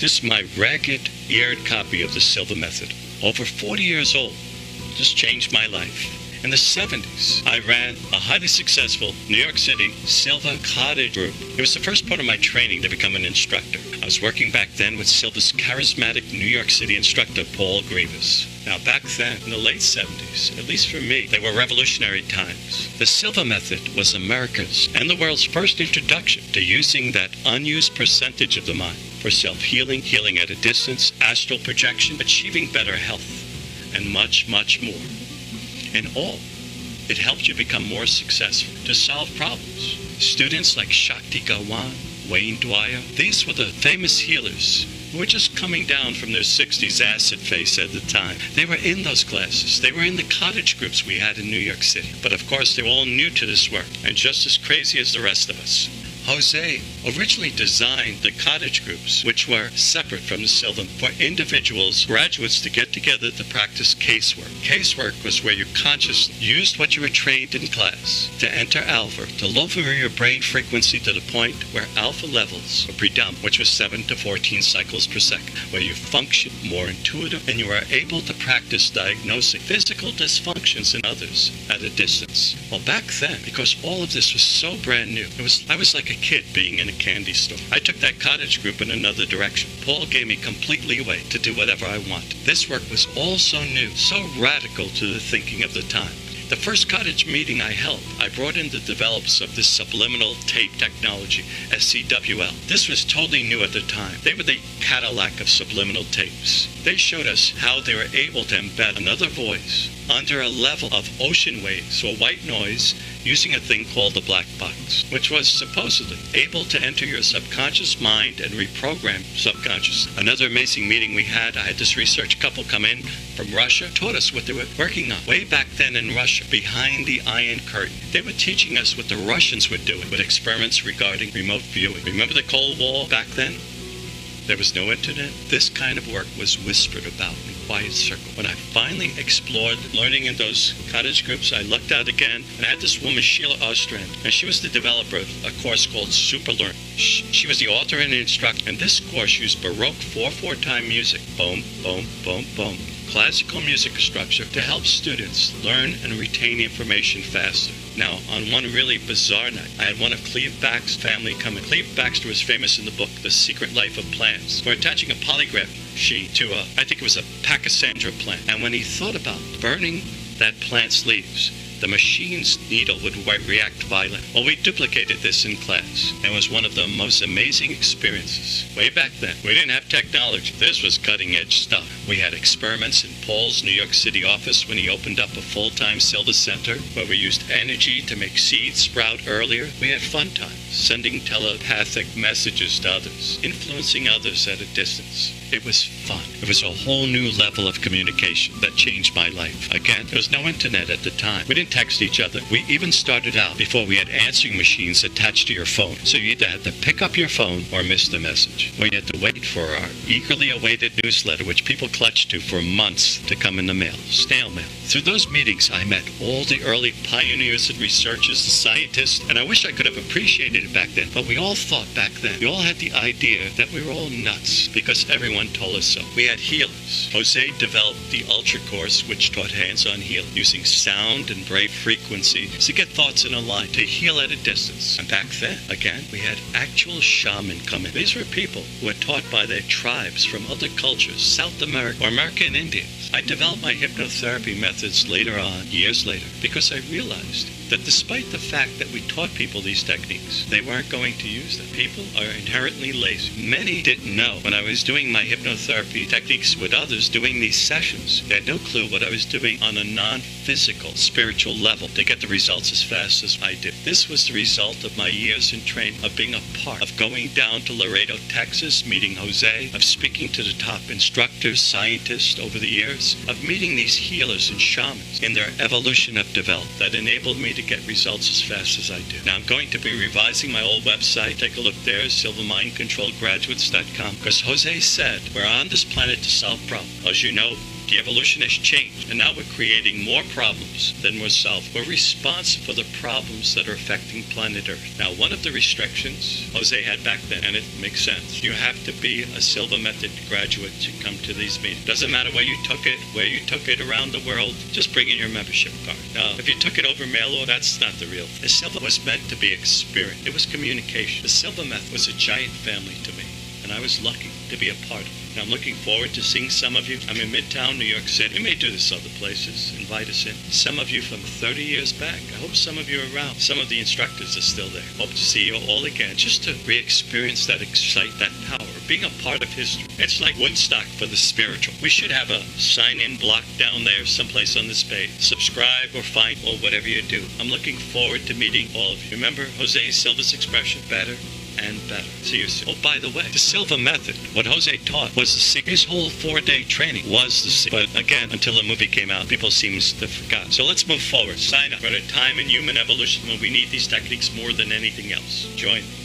This is my ragged-eared copy of the Silva method. Over 40 years old. This changed my life. In the 70s, I ran a highly successful New York City Silva cottage group. It was the first part of my training to become an instructor. I was working back then with Silva's charismatic New York City instructor, Paul Grievous. Now, back then, in the late 70s, at least for me, they were revolutionary times. The Silva method was America's and the world's first introduction to using that unused percentage of the mind for self-healing, healing at a distance, astral projection, achieving better health, and much, much more. In all, it helped you become more successful to solve problems. Students like Shakti Gawan, Wayne Dwyer, these were the famous healers who were just coming down from their 60s acid phase at the time. They were in those classes. They were in the cottage groups we had in New York City. But of course, they were all new to this work and just as crazy as the rest of us. Jose originally designed the cottage groups, which were separate from the Silva, for individuals, graduates, to get together to practice casework. Casework was where you consciously used what you were trained in class to enter alpha, to lower your brain frequency to the point where alpha levels were predominant, which was 7 to 14 cycles per second, where you functioned more intuitive and you were able to practice diagnosing physical dysfunctions in others at a distance. Well, back then, because all of this was so brand new, I was like a kid being in a candy store. I took that cottage group in another direction. Paul gave me complete leeway to do whatever I wanted. This work was all so new, so radical to the thinking of the time. The first cottage meeting I held, I brought in the developers of this subliminal tape technology, SCWL. This was totally new at the time. They were the Cadillac of subliminal tapes. They showed us how they were able to embed another voice under a level of ocean waves or white noise using a thing called the black box, which was supposedly able to enter your subconscious mind and reprogram subconscious. Another amazing meeting we had, I had this research couple come in from Russia, taught us what they were working on way back then in Russia, behind the Iron Curtain. They were teaching us what the Russians were doing with experiments regarding remote viewing. Remember the Cold War back then? There was no internet. This kind of work was whispered about in quiet circle. When I finally explored learning in those cottage groups, I lucked out again, and I had this woman, Sheila Ostrand, and she was the developer of a course called Super Learn. She was the author and instructor, and this course used Baroque 4/4 time music. Boom, boom, boom, boom. Classical music structure to help students learn and retain information faster. Now, on one really bizarre night, I had one of Cleve Baxter's family come in. Cleve Baxter was famous in the book, The Secret Life of Plants, for attaching a polygraph sheet to I think it was a Pachysandra plant. And when he thought about burning that plant's leaves, the machine's needle would react violently. Well, we duplicated this in class, and it was one of the most amazing experiences. Way back then, we didn't have technology. This was cutting-edge stuff. We had experiments in Paul's New York City office when he opened up a full-time Silva center, where we used energy to make seeds sprout earlier. We had fun times, sending telepathic messages to others, influencing others at a distance. It was fun. It was a whole new level of communication that changed my life. Again, there was no internet at the time. We didn't text each other. We even started out before we had answering machines attached to your phone. So you either had to pick up your phone or miss the message. Or you had to wait for our eagerly awaited newsletter, which people clutched to for months, to come in the mail, snail mail. Through those meetings, I met all the early pioneers and researchers and scientists, and I wish I could have appreciated it back then. But we all thought back then, we all had the idea that we were all nuts because everyone told us so. We had healers. Jose developed the Ultra course, which taught hands-on healing, using sound and brain frequency to get thoughts in a line, to heal at a distance. And back then, again, we had actual shaman come in. These were people who were taught by their tribes from other cultures, South America or American Indians. I developed my hypnotherapy methods later on, years later, because I realized that despite the fact that we taught people these techniques, they weren't going to use them. People are inherently lazy. Many didn't know when I was doing my hypnotherapy techniques with others, doing these sessions, they had no clue what I was doing on a non-physical, spiritual level to get the results as fast as I did. This was the result of my years in training, of being a part, of going down to Laredo, Texas, meeting Jose, of speaking to the top instructors, scientists over the years, of meeting these healers and shamans in their evolution of development that enabled me to get results as fast as I did. Now I'm going to be revising my old website. Take a look there, silvermindcontrolgraduates.com, because Jose said we're on this planet to solve problems. As you know, The evolution has changed, and now we're creating more problems than we're solving. We're responsible for the problems that are affecting planet Earth. Now, one of the restrictions Jose had back then, and it makes sense, you have to be a Silva Method graduate to come to these meetings. Doesn't matter where you took it around the world, just bring in your membership card. Now, if you took it over mail order, that's not the real thing. The Silva was meant to be experience. It was communication. The Silva Method was a giant family to me, and I was lucky to be a part of it. And I'm looking forward to seeing some of you. I'm in Midtown, New York City. We may do this other places. Invite us in. Some of you from 30 years back. I hope some of you are around. Some of the instructors are still there. Hope to see you all again, just to re-experience that excite, that power, being a part of history. It's like Woodstock for the spiritual. We should have a sign-in block down there someplace on this page. Subscribe or find or whatever you do. I'm looking forward to meeting all of you. Remember Jose Silva's expression, better and better. See you soon. Oh, by the way, the Silva Method, what Jose taught was the secret. His whole 4-day training was the secret. But again, until the movie came out, people seem to forgot. So let's move forward. Sign up. We're at a time in human evolution when we need these techniques more than anything else. Join me.